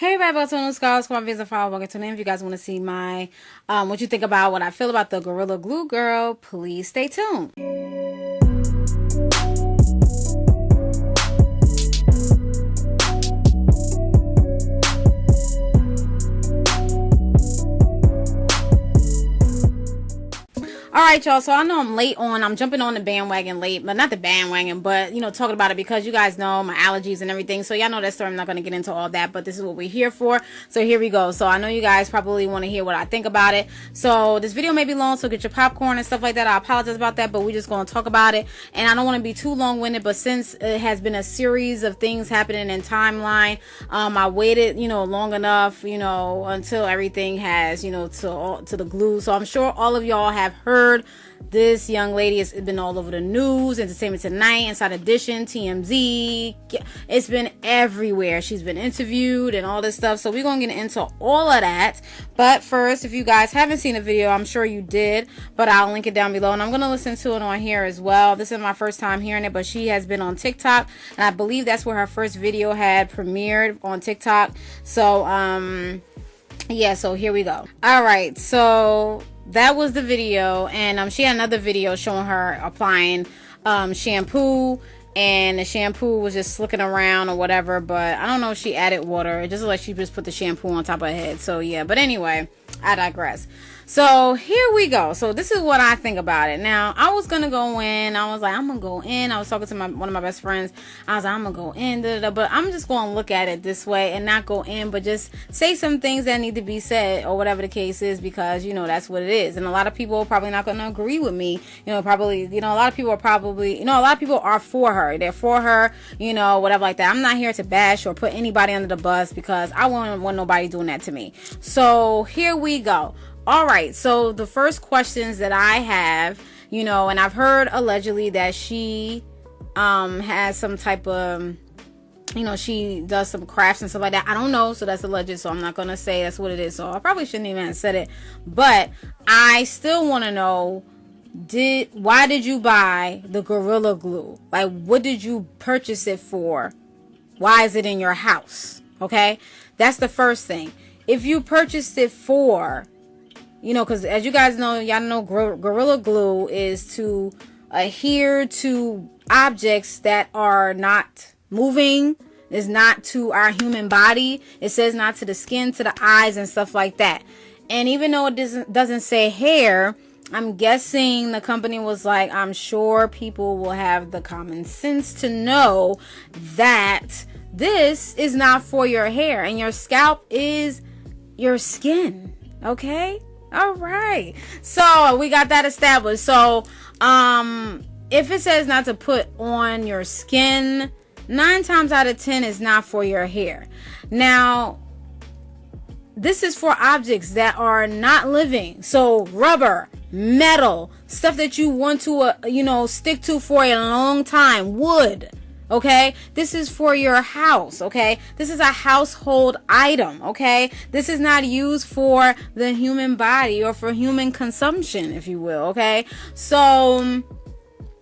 Hey everybody, welcome to Scholars, come on, visit, follow, welcome to name. If you guys want to see my, what you think about what I feel about the Gorilla Glue girl, please stay tuned. Alright, y'all, so I know I'm jumping on the bandwagon late, but not the bandwagon, but, talking about it because you guys know my allergies and everything, so y'all know that story. I'm not going to get into all that, but this is what we're here for, so here we go. So I know you guys probably want to hear what I think about it, so this video may be long, so get your popcorn and stuff like that. I apologize about that, but we're just going to talk about it, and I don't want to be too long-winded, but since it has been a series of things happening in timeline, I waited, long enough, until everything has, to the glue, so I'm sure all of y'all have heard this young lady has been all over the news, Entertainment Tonight, Inside Edition, TMZ. It's been everywhere. She's been interviewed and all this stuff. So we're going to get into all of that. But first, if you guys haven't seen the video, I'm sure you did, but I'll link it down below. And I'm going to listen to it on here as well. This is my first time hearing it, but she has been on TikTok. And I believe that's where her first video had premiered, on TikTok. So, yeah, so here we go. All right, so that was the video, and she had another video showing her applying shampoo, and the shampoo was just slicking around or whatever, but I don't know if she added water. It just looks like she just put the shampoo on top of her head. So yeah, but anyway, I digress. So here we go. So this is what I think about it. Now, I was gonna go in. I was like, I'm gonna go in. I was talking to one of my best friends. I was like, I'm gonna go in, but I'm just gonna look at it this way and not go in, but just say some things that need to be said or whatever the case is, because that's what it is. And a lot of people are probably not gonna agree with me. A lot of people are probably, a lot of people are for her. They're for her, whatever like that. I'm not here to bash or put anybody under the bus, because I wouldn't want nobody doing that to me. So here we go. All right, so the first questions that I have, and I've heard allegedly that she has some type of, she does some crafts and stuff like that. I don't know, so that's alleged, so I'm not going to say that's what it is. So I probably shouldn't even have said it, but I still want to know, why did you buy the Gorilla Glue? Like, what did you purchase it for? Why is it in your house? Okay, that's the first thing. If you purchased it for, because as you guys know, y'all know Gorilla Glue is to adhere to objects that are not moving. It's not to our human body. It says not to the skin, to the eyes and stuff like that. And even though it doesn't say hair, I'm guessing the company was like, I'm sure people will have the common sense to know that this is not for your hair, and your scalp is your skin. Okay? All right, so we got that established. So if it says not to put on your skin, 9 times out of 10 is not for your hair. Now, this is for objects that are not living. So rubber, metal, stuff that you want to stick to for a long time, wood. Okay, this is for your house. Okay, this is a household item. Okay, this is not used for the human body or for human consumption, if you will. Okay, so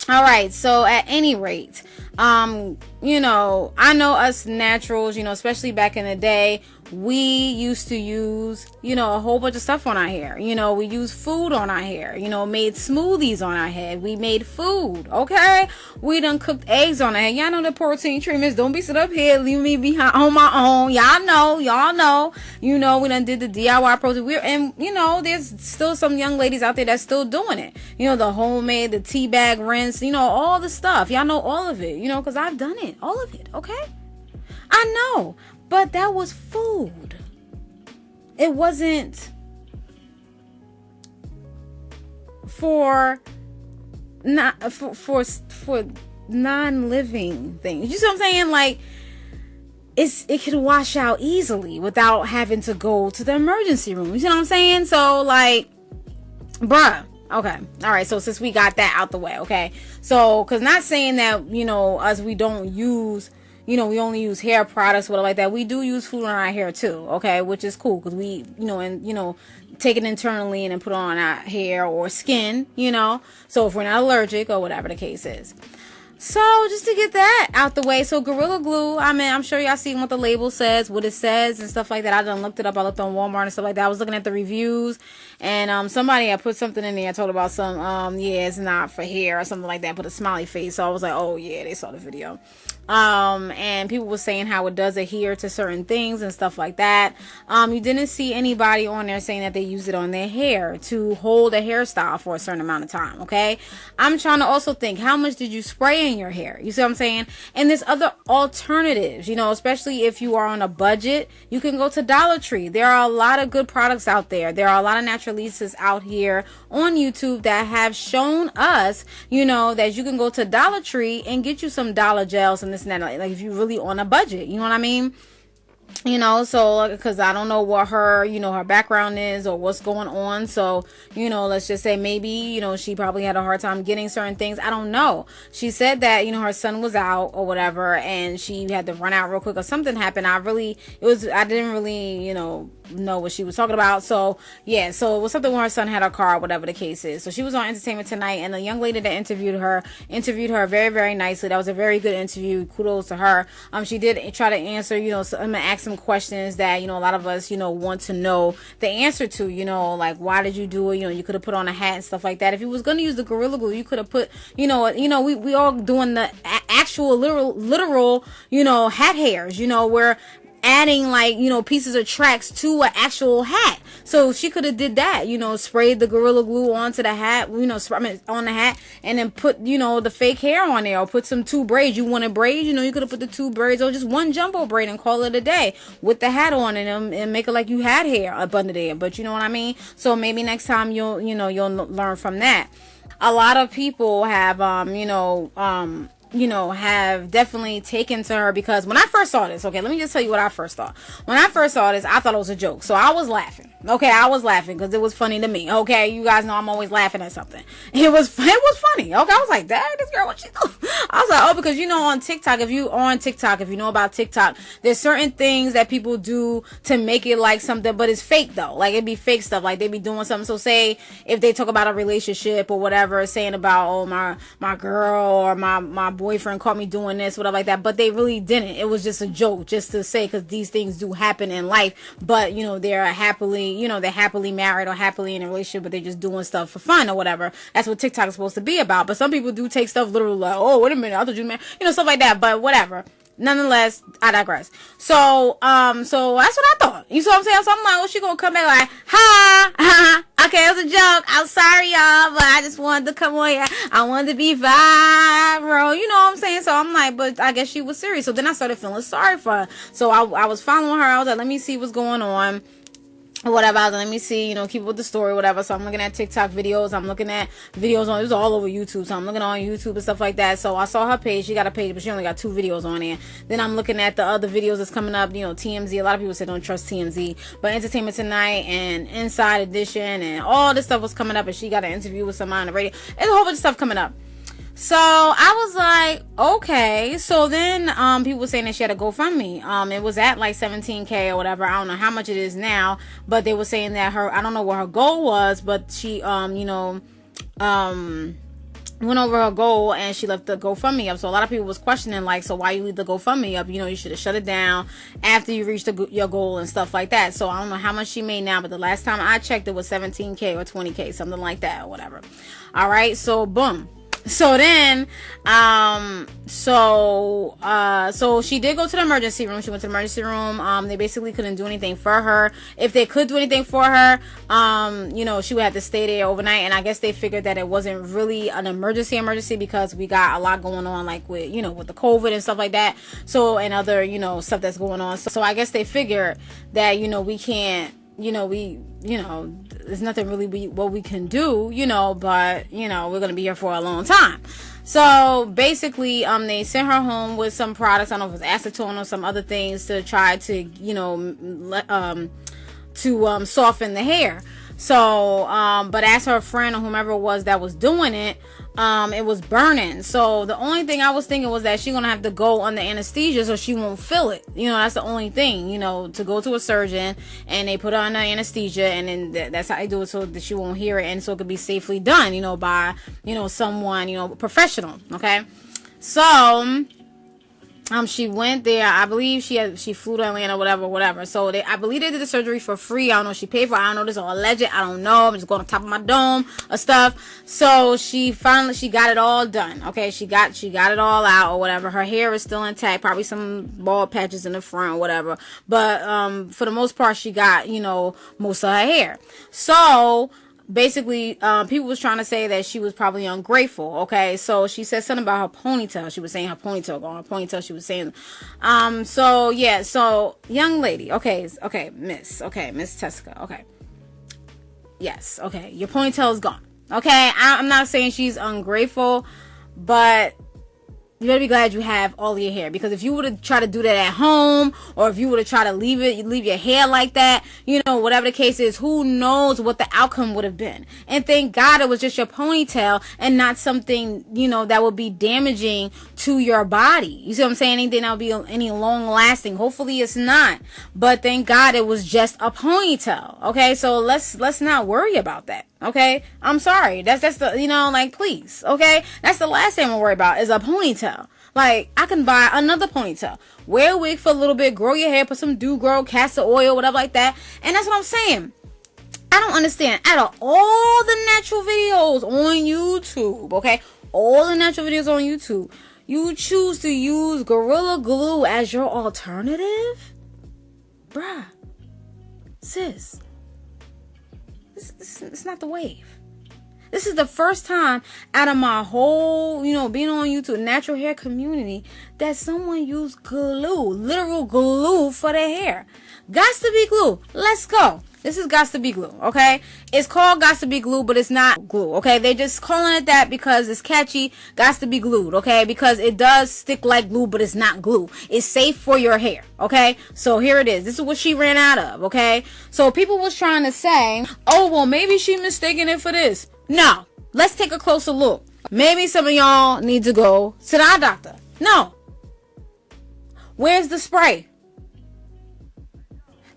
all right, so at any rate, I know us naturals, especially back in the day, we used to use, a whole bunch of stuff on our hair. We use food on our hair, made smoothies on our head. We made food, okay? We done cooked eggs on our head. Y'all know the protein treatments. Don't be sit up here, leave me behind on my own. Y'all know, we done did the DIY protein. There's still some young ladies out there that's still doing it. The homemade, the tea bag rinse, all the stuff. Y'all know all of it, because I've done it, all of it, okay? I know. But that was food. It wasn't for non-living things. You see what I'm saying? Like, it could wash out easily without having to go to the emergency room. You see what I'm saying? So, like, bruh. Okay. All right. So since we got that out the way, okay. So, because not saying that, us, we don't use, we only use hair products, whatever like that. We do use food on our hair too, okay, which is cool, because we, take it internally and then put it on our hair or skin, So if we're not allergic or whatever the case is. So just to get that out the way, so Gorilla Glue, I mean, I'm sure y'all seen what the label says, what it says and stuff like that. I done looked it up. I looked on Walmart and stuff like that. I was looking at the reviews, and somebody had put something in there. I told about some yeah, it's not for hair or something like that. Put a smiley face. So I was like, oh yeah, they saw the video. And people were saying how it does adhere to certain things and stuff like that. You didn't see anybody on there saying that they use it on their hair to hold a hairstyle for a certain amount of time. Okay, I'm trying to also think, how much did you spray in your hair? You see what I'm saying? And there's other alternatives, you know, especially if you are on a budget. You can go to Dollar Tree. There are a lot of good products out there. There are a lot of naturalistas out here on YouTube that have shown us, you know, that you can go to Dollar Tree and get you some dollar gels and this and that, like if you're really on a budget, you know what I mean? You know, so because I don't know what her, you know, her background is or what's going on. So, you know, let's just say maybe, you know, she probably had a hard time getting certain things. I don't know. She said that, you know, her son was out or whatever, and she had to run out real quick or something happened. I didn't really, you know what she was talking about. So yeah, so it was something when her son had a car, whatever the case is. So she was on Entertainment Tonight, and the young lady that interviewed her very, very nicely. That was a very good interview. Kudos to her. She did try to answer, you know, I'm gonna ask some questions that, you know, a lot of us, you know, want to know the answer to, you know, like, why did you do it? You know, you could have put on a hat and stuff like that. If you was gonna use the Gorilla Glue, you could have put, you know, we all doing the actual literal, you know, hat hairs, you know, where adding, like, you know, pieces of tracks to an actual hat. So she could have did that, you know, sprayed the Gorilla Glue onto the hat, you know, on the hat, and then put, you know, the fake hair on there, or put some 2 braids. You wanted braids, you know, you could have put the 2 braids or just 1 jumbo braid and call it a day with the hat on, and make it like you had hair up under there. But you know what I mean? So maybe next time you'll learn from that. A lot of people have have definitely taken to her, because when I first saw this, okay, let me just tell you what I first thought. When I first saw this, I thought it was a joke. So I was laughing. Okay, I was laughing because it was funny to me. Okay, you guys know I'm always laughing at something. It was funny. Okay, I was like, dang, this girl, what she do? I was like, oh, because you know, on TikTok, if you know about TikTok, there's certain things that people do to make it like something, but it's fake though. Like, it'd be fake stuff. Like, they be doing something. So say if they talk about a relationship or whatever, saying about, oh, my girl or my boyfriend caught me doing this, whatever like that, but they really didn't. It was just a joke, just to say, because these things do happen in life. But you know, they're happily married or happily in a relationship, but they're just doing stuff for fun or whatever. That's what TikTok is supposed to be about. But some people do take stuff literally, like, oh, wait a minute, I thought you meant, you know, stuff like that. But whatever. Nonetheless, I digress. So that's what I thought. You see what I'm saying? So I'm like, well, she gonna come back like, ha, okay, it was a joke. I'm sorry, y'all, but I just wanted to come on here. I wanted to be viral. You know what I'm saying? So I'm like, but I guess she was serious. So then I started feeling sorry for her. So I was following her. I was like, let me see what's going on. Whatever, let me see, you know, keep with the story, whatever. So I'm looking at TikTok videos, I'm looking at videos on, it was all over YouTube, so I'm looking on YouTube and stuff like that. So I saw her page, she got a page, but she only got 2 videos on there. Then I'm looking at the other videos that's coming up, you know, TMZ. A lot of people say don't trust TMZ, but Entertainment Tonight and Inside Edition and all this stuff was coming up, and she got an interview with somebody on the radio. There's a whole bunch of stuff coming up. So I was like, okay. So then people were saying that she had a GoFundMe. It was at like 17K or whatever. I don't know how much it is now, but they were saying that I don't know what her goal was, but she went over her goal and she left the GoFundMe up. So a lot of people was questioning, like, so why you leave the GoFundMe up? You know, you should have shut it down after you reached your goal and stuff like that. So I don't know how much she made now, but the last time I checked, it was 17K or 20K, something like that or whatever. All right. So boom. So then, so she did go to the emergency room. She went to the emergency room. They basically couldn't do anything for her. If they could do anything for her, you know, she would have to stay there overnight. And I guess they figured that it wasn't really an emergency because we got a lot going on, like with the COVID and stuff like that. So, and other, you know, stuff that's going on. So I guess they figured that, you know, we can't, there's nothing really what we can do, you know, but, you know, we're going to be here for a long time. So basically, they sent her home with some products. I don't know if it was acetone or some other things to try to, you know, soften the hair. So, but as her friend or whomever it was that was doing it, it was burning. So the only thing I was thinking was that she's gonna have to go under anesthesia so she won't feel it. You know, that's the only thing, you know, to go to a surgeon and they put her under anesthesia, and then that's how they do it, so that she won't hear it, and so it could be safely done, you know, by, you know, someone, you know, professional. Okay. So she went there. I believe she flew to Atlanta, whatever. So I believe they did the surgery for free. I don't know if she paid for it. I don't know. This is all alleged. I don't know. I'm just going on top of my dome of stuff. So she got it all done. Okay, she got it all out or whatever. Her hair is still intact. Probably some bald patches in the front or whatever. But for the most part, she got, most of her hair. So basically, people was trying to say that she was probably ungrateful. Okay, so she said something about her ponytail. She was saying her ponytail going. Her ponytail. She was saying, so yeah. So young lady. Okay, Miss Tessica. Okay, yes. Okay, your ponytail is gone. Okay, I'm not saying she's ungrateful, but you better be glad you have all of your hair, because if you would have tried to do that at home, or if you would have tried to leave your hair like that, whatever the case is, who knows what the outcome would have been. And thank God it was just your ponytail and not something, that would be damaging to your body. You see what I'm saying? Anything that would be any long lasting. Hopefully it's not. But thank God it was just a ponytail. Okay, so let's not worry about that. Okay, I'm sorry. That's the, please. Okay, that's the last thing I'm gonna worry about is a ponytail. Like, I can buy another ponytail, wear a wig for a little bit, grow your hair, put some do-grow, castor oil, whatever like that. And that's what I'm saying. I don't understand. Out of all the natural videos on YouTube, okay, all the natural videos on YouTube, you choose to use Gorilla Glue as your alternative? Bruh. Sis. It's not the wave. This is the first time out of my whole, being on YouTube, natural hair community, that someone used glue, literal glue for their hair. Gots to be glue. Let's go. This is Gots to be glue, okay? It's called Gots to be glue, but it's not glue, okay? They're just calling it that because it's catchy. Gots to be glued, okay? Because it does stick like glue, but it's not glue. It's safe for your hair, okay? So here it is. This is what she ran out of, okay? So people was trying to say, oh, well, maybe she mistaken it for this. No. Let's take a closer look. Maybe some of y'all need to go to the eye doctor. No. Where's the spray?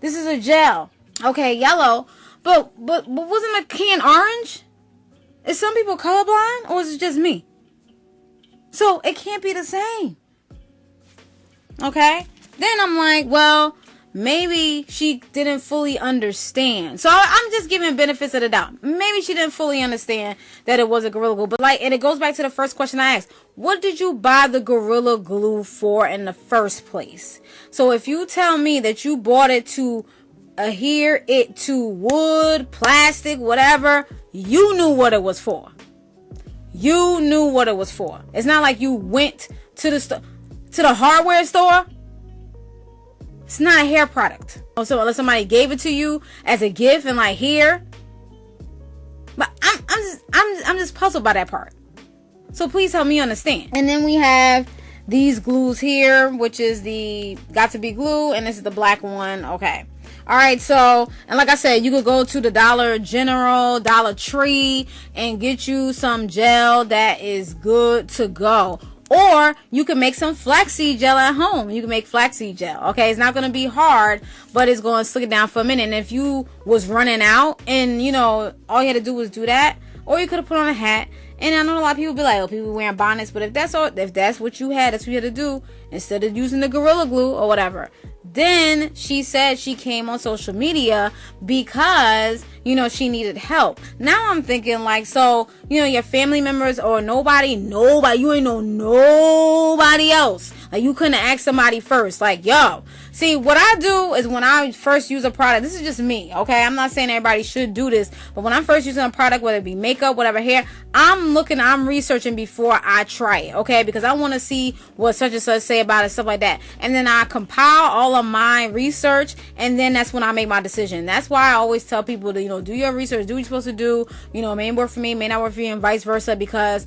This is a gel. Okay, yellow, but wasn't the can orange? Is some people colorblind, or is it just me? So it can't be the same. Okay, then I'm like, well, maybe she didn't fully understand. So I'm just giving benefits of the doubt. Maybe she didn't fully understand that it was a Gorilla Glue. But and it goes back to the first question I asked. What did you buy the Gorilla Glue for in the first place? So if you tell me that you bought it to adhere it to wood, plastic, whatever, you knew what it was for. You knew what it was for. It's not like you went to the hardware store. It's not a hair product. So unless somebody gave it to you as a gift and here. But I'm just puzzled by that part. So please help me understand. And then we have these glues here, which is the Got to Be Glue, and this is the black one. Okay. All right, so, and like I said, you could go to the Dollar General, Dollar Tree, and get you some gel that is good to go. Or you can make some flaxseed gel at home. You can make flaxseed gel. Okay, it's not going to be hard, but it's going to slick it down for a minute. And if you was running out and, all you had to do was do that, or you could have put on a hat. And I know a lot of people be like, oh, people wearing bonnets, but if that's what you had, that's what you had to do, instead of using the Gorilla Glue or whatever. Then she said she came on social media because, she needed help. Now I'm thinking so, your family members or nobody, you ain't know nobody else. You couldn't ask somebody first. Yo, see, what I do is when I first use a product, this is just me, okay? I'm not saying everybody should do this, but when I'm first using a product, whether it be makeup, whatever, hair, I'm researching before I try it, okay? Because I want to see what such and such say about it, stuff like that. And then I compile all of my research, and then that's when I make my decision. That's why I always tell people to, do your research, do what you're supposed to do. It may work for me, may not work for you, and vice versa, because,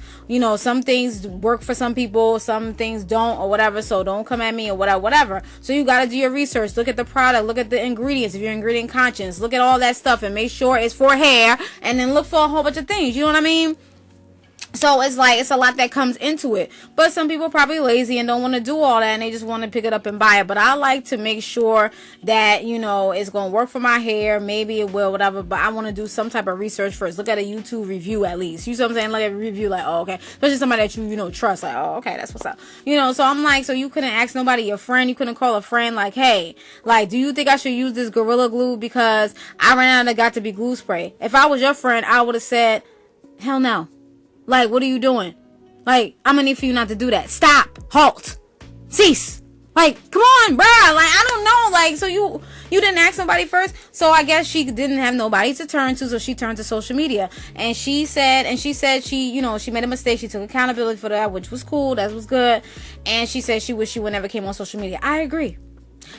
some things work for some people, some things don't, or whatever. So don't come at me or whatever. So you got to do your research. Look at the product, look at the ingredients. If you're ingredient conscious, look at all that stuff and make sure it's for hair, and then look for a whole bunch of things. You know what I mean? So it's like, it's a lot that comes into it. But some people are probably lazy and don't want to do all that, and they just want to pick it up and buy it. But I like to make sure that, you know, it's going to work for my hair. Maybe it will, whatever. But I want to do some type of research first. Look at a YouTube review at least. You see what I'm saying? Look at a review like, oh, okay. Especially somebody that you know, trust. Like, oh, okay, that's what's up. You know, so I'm like, so you couldn't ask nobody, your friend. You couldn't call a friend like, hey, like, do you think I should use this Gorilla Glue because I ran out of got-to-be glue spray? If I was your friend, I would have said, hell no. Like, what are you doing? Like, I'm gonna need for you not to do that. Stop. Halt. Cease. Like, come on, bruh. Like, I don't know. Like, so you didn't ask somebody first. So I guess she didn't have nobody to turn to. So she turned to social media. And she said she, you know, she made a mistake. She took accountability for that, which was cool. That was good. And she said she wished she would never came on social media. I agree.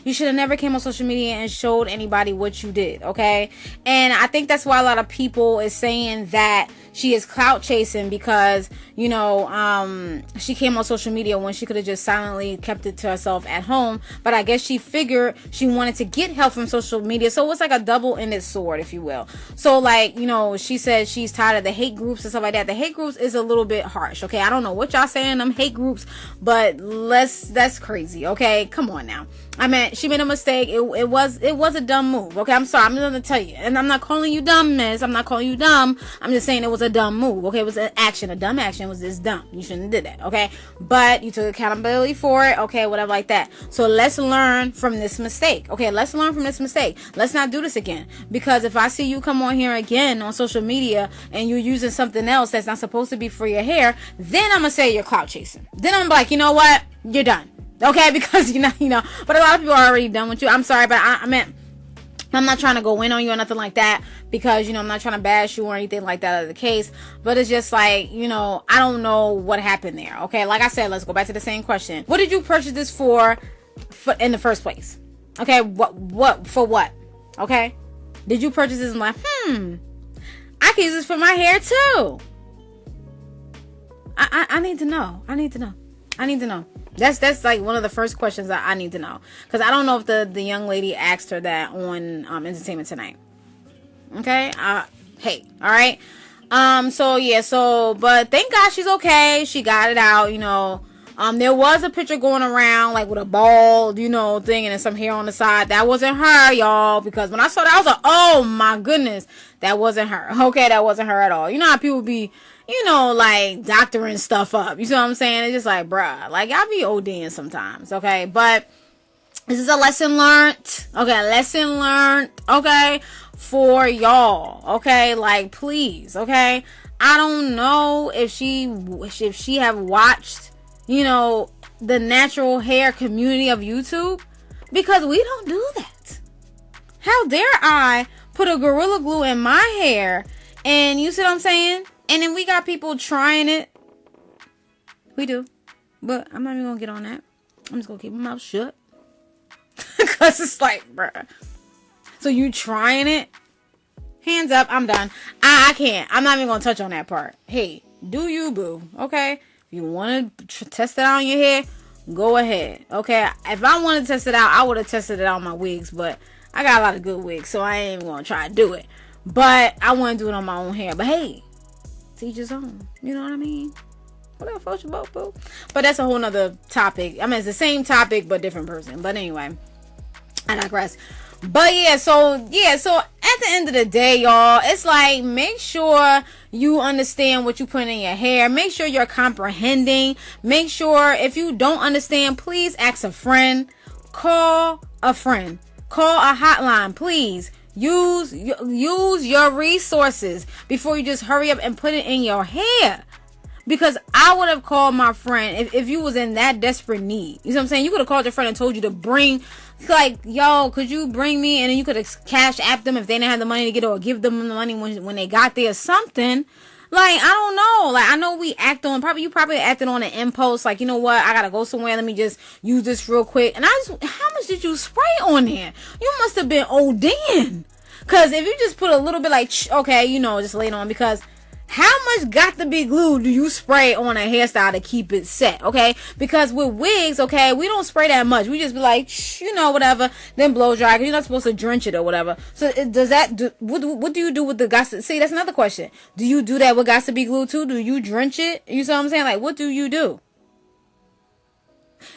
You should have never came on social media and showed anybody what you did, okay? And I think that's why a lot of people is saying that she is clout chasing because, you know, she came on social media when she could have just silently kept it to herself at home. But I guess she figured she wanted to get help from social media. So it's like a double-ended sword, if you will. So, like, you know, she said she's tired of the hate groups and stuff like that. The hate groups is a little bit harsh, okay? I don't know what y'all saying, them hate groups, but that's crazy, okay? Come on now. I mean, she made a mistake. It was a dumb move. Okay, I'm sorry. I'm just gonna tell you, and I'm not calling you dumb, miss. I'm not calling you dumb. I'm just saying it was a dumb move. Okay, it was an action. A dumb action was this dumb. You shouldn't have did that. Okay, but you took accountability for it. Okay, whatever like that. So let's learn from this mistake. Okay, let's learn from this mistake. Let's not do this again. Because if I see you come on here again on social media and you're using something else that's not supposed to be for your hair, then I'm gonna say you're clout chasing. Then I'm like, you know what? You're done. Okay, because you know, but a lot of people are already done with you. I'm sorry, but I meant, I'm not trying to go in on you or nothing like that because, you know, I'm not trying to bash you or anything like that of the case, but it's just like, you know, I don't know what happened there. Okay, like I said, let's go back to the same question. What did you purchase this for in the first place? Okay, what for what? Okay, did you purchase this and like, I can use this for my hair too? I need to know. I need to know. That's like one of the first questions that I need to know. Because I don't know if the young lady asked her that on Entertainment Tonight. Okay? Hey. Alright? But thank God she's okay. She got it out, you know. There was a picture going around, like, with a bald, you know, thing and then some hair on the side. That wasn't her, y'all. Because when I saw that, I was like, oh, my goodness. That wasn't her. Okay, that wasn't her at all. You know how people be, you know, like, doctoring stuff up. You see what I'm saying? It's just like, bruh. Like, y'all be ODing sometimes, okay? But this is a lesson learned. Okay, lesson learned, okay? For y'all, okay? Like, please, okay? I don't know if she have watched, you know, the natural hair community of YouTube, because we don't do that. How dare I put a Gorilla Glue in my hair, and you see what I'm saying? And then we got people trying it. We do. But I'm not even gonna get on that. I'm just gonna keep my mouth shut. Because it's like, bruh. So you trying it? Hands up, I'm done. I can't. I'm not even gonna touch on that part. Hey, do you, boo? Okay? If you want to test it out on your hair, go ahead. Okay? If I wanted to test it out, I would have tested it out on my wigs. But I got a lot of good wigs, so I ain't even gonna try to do it. But I want to do it on my own hair. But hey, to each his own. You know what I mean? Whatever floats your boat, boo. But that's a whole nother topic. I mean, it's the same topic, but different person. But anyway, I digress. But so at the end of the day, y'all, it's like, make sure you understand what you put in your hair. Make sure you're comprehending. Make sure if you don't understand, please ask a friend. Call a friend. Call a hotline, please. Use your resources before you just hurry up and put it in your hair. Because I would have called my friend if you was in that desperate need. You know what I'm saying? You could have called your friend and told you to bring, like, yo, could you bring me? And then you could have cash apped them if they didn't have the money to get it, or give them the money when they got there or something. Like, I don't know. Like, I know we you probably acted on an impulse. Like, you know what? I gotta go somewhere. Let me just use this real quick. And how much did you spray on there? You must have been ODing. Cause if you just put a little bit, like, okay, you know, just lay it on, because How much got to be glue do you spray on a hairstyle to keep it set? Okay, because with wigs, okay, we don't spray that much. We just be like, shh, you know, whatever, then blow dry, because you're not supposed to drench it or whatever. So does that do, what do you do with the got to, see, that's another question. Do you do that with got to be glue too? Do you drench it? You see what I'm saying? Like, what do you do?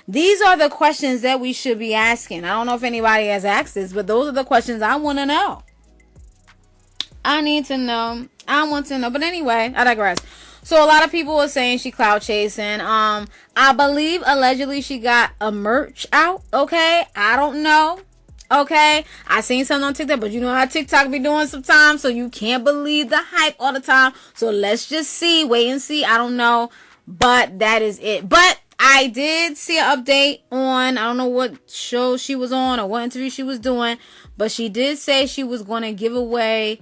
These are the questions that we should be asking. I don't know if anybody has asked this, but those are the questions I want to know. I need to know. I want to know. But anyway, I digress. So a lot of people are saying she clout chasing. I believe allegedly she got a merch out. Okay. I don't know. Okay. I seen something on TikTok, but you know how TikTok be doing sometimes. So you can't believe the hype all the time. So let's just see. Wait and see. I don't know. But that is it. But I did see an update on, I don't know what show she was on or what interview she was doing, but she did say she was going to give away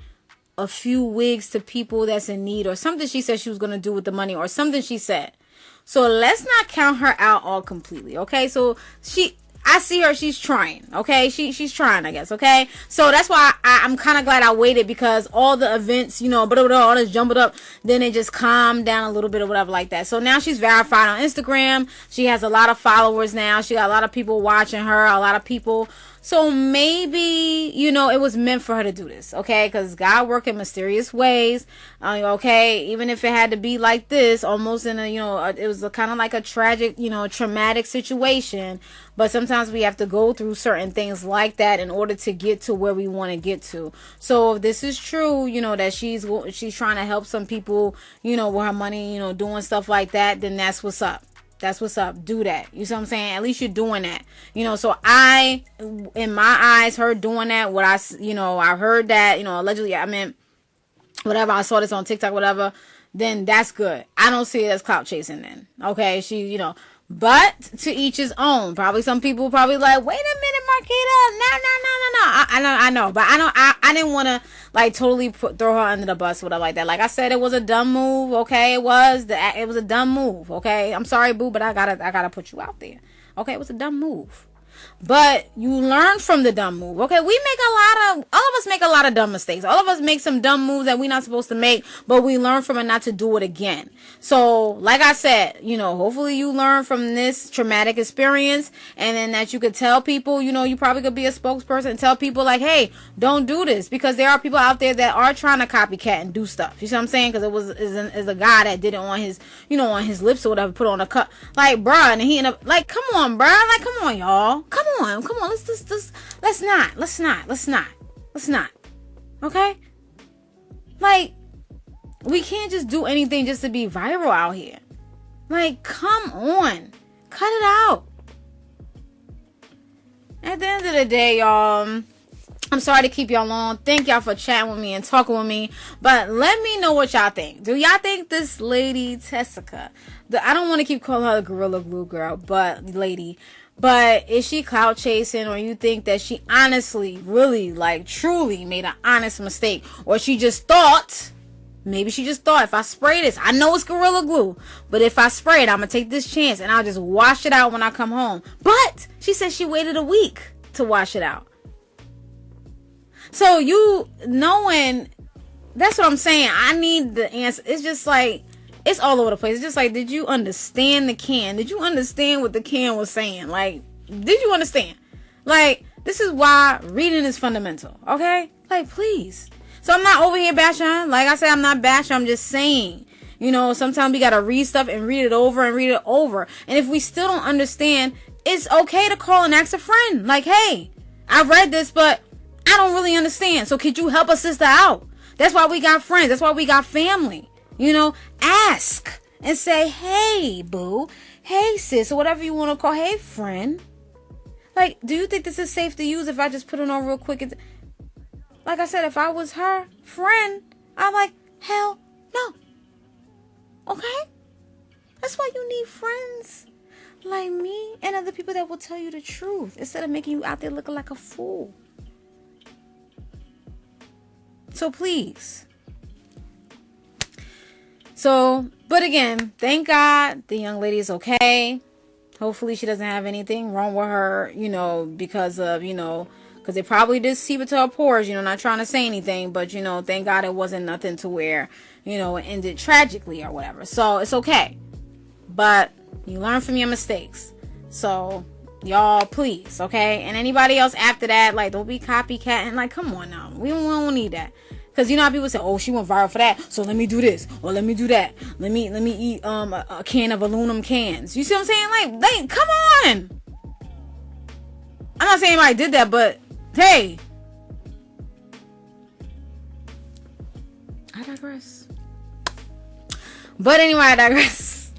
a few wigs to people that's in need, or something she said she was going to do with the money, or something she said. So let's not count her out all completely. Okay. So I see her, she's trying. Okay. She's trying, I guess. Okay. So that's why I'm kind of glad I waited, because all the events, you know, all this jumbled up, then it just calmed down a little bit or whatever like that. So now she's verified on Instagram. She has a lot of followers now. She got a lot of people watching her, a lot of people. So maybe, you know, it was meant for her to do this, okay? Because God works in mysterious ways, okay? Even if it had to be like this, almost in a, you know, it was kind of like a tragic, you know, traumatic situation. But sometimes we have to go through certain things like that in order to get to where we want to get to. So if this is true, you know, that she's trying to help some people, you know, with her money, you know, doing stuff like that, then that's what's up. That's what's up. Do that. You see what I'm saying? At least you're doing that. You know, so in my eyes, her doing that, I heard that, you know, allegedly, I mean, whatever, I saw this on TikTok, whatever, then that's good. I don't see it as clout chasing then. Okay, she, you know, but to each his own. Probably some people like, wait a minute, Marquita. No. I know, but I didn't want to like totally throw her under the bus, whatever like that. Like I said, it was a dumb move. Okay, it was a dumb move. Okay, I'm sorry, boo, but I gotta put you out there. Okay, it was a dumb move. But you learn from the dumb move. Okay, all of us make a lot of dumb mistakes. All of us make some dumb moves that we're not supposed to make, but we learn from it not to do it again. So, like I said, you know, hopefully you learn from this traumatic experience, and then that you could tell people, you know, you probably could be a spokesperson and tell people like, hey, don't do this, because there are people out there that are trying to copycat and do stuff. You see what I'm saying? Because is a guy that did it on his, you know, on his lips or whatever, put on a cut, like, bruh, and he ended up, like, come on, bruh, like, come on, y'all. Come on. Let's not. Okay? Like, we can't just do anything just to be viral out here. Like, come on. Cut it out. At the end of the day, y'all, I'm sorry to keep y'all long. Thank y'all for chatting with me and talking with me. But let me know what y'all think. Do y'all think this lady, Tessica, I don't want to keep calling her the Gorilla Glue girl, but lady, but is she clout chasing, or you think that she honestly, really, like, truly made an honest mistake? Or she just thought, maybe she just thought, if I spray this, I know it's Gorilla Glue, but if I spray it, I'm going to take this chance and I'll just wash it out when I come home. But she said she waited a week to wash it out. So you knowing, that's what I'm saying. I need the answer. It's just like, it's all over the place. It's just like, did you understand the can? Did you understand what the can was saying? Like, did you understand? Like, this is why reading is fundamental. Okay? Like, please. So I'm not over here bashing. Like I said, I'm not bashing. I'm just saying, you know, sometimes we got to read stuff and read it over and read it over. And if we still don't understand, it's okay to call and ask a friend. Like, hey, I read this, but I don't really understand. So could you help a sister out? That's why we got friends. That's why we got family. You know, ask and say, hey, boo, hey, sis, or whatever you want to call, hey, friend. Like, do you think this is safe to use if I just put it on real quick? Like I said, if I was her friend, I'm like, hell no. Okay? That's why you need friends like me and other people that will tell you the truth instead of making you out there looking like a fool. So please. So, but again, thank God the young lady is okay. Hopefully she doesn't have anything wrong with her, you know, because because it probably did seep into her pores, you know, not trying to say anything, but, you know, thank God it wasn't nothing to where, you know, it ended tragically or whatever. So it's okay. But you learn from your mistakes. So y'all, please, okay? And anybody else after that, like, don't be copycatting. Like, come on now. We don't need that. Because you know how people say, oh, she went viral for that, so let me do this, or let me do that. Let me eat a can of aluminum cans. You see what I'm saying? Like, come on. I'm not saying anybody did that, but hey. I digress. But anyway, I digress.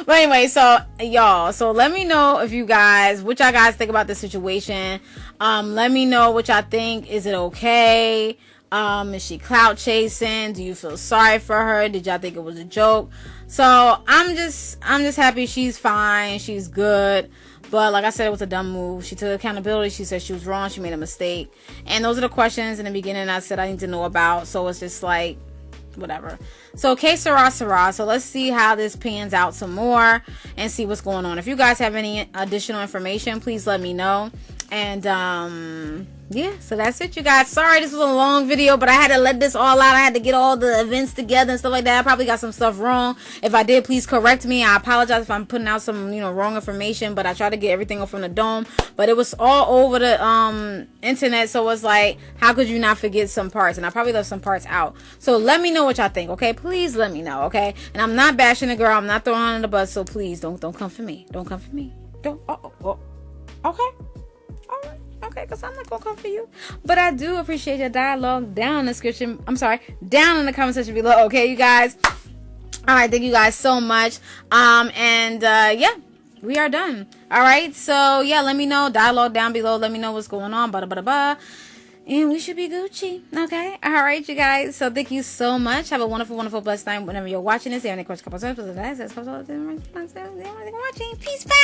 But anyway, so y'all, so let me know if you guys, what y'all guys think about this situation. Let me know what y'all think. Is it okay? Is she clout chasing? Do you feel sorry for her? Did y'all think it was a joke? So I'm just happy she's fine. She's good. But like I said, it was a dumb move. She took accountability. She said she was wrong. She made a mistake. And those are the questions in the beginning I said I need to know about. So it's just like, whatever. So que sera. So let's see how this pans out some more and see what's going on. If you guys have any additional information, please let me know. And yeah, so that's it, you guys. Sorry this was a long video, but I had to let this all out. I had to get all the events together and stuff like that. I probably got some stuff wrong. If I did, please correct me. I apologize if I'm putting out some, you know, wrong information, but I tried to get everything from the dome. But it was all over the internet, so it's like, how could you not forget some parts? And I probably left some parts out. So let me know what y'all think, okay? Please let me know, okay? And I'm not bashing the girl. I'm not throwing her under the bus, so please don't come for me. Don't come for me. Don't. Okay. Okay, because I'm not gonna come for you. But I do appreciate your dialogue down in the description. Down in the comment section below. Okay, you guys. Alright, thank you guys so much. Yeah, we are done. Alright, so yeah, let me know. Dialogue down below. Let me know what's going on. And we should be Gucci. Okay? Alright, you guys. So thank you so much. Have a wonderful, wonderful, blessed time whenever you're watching this. If you have any questions, watching. Peace, bye.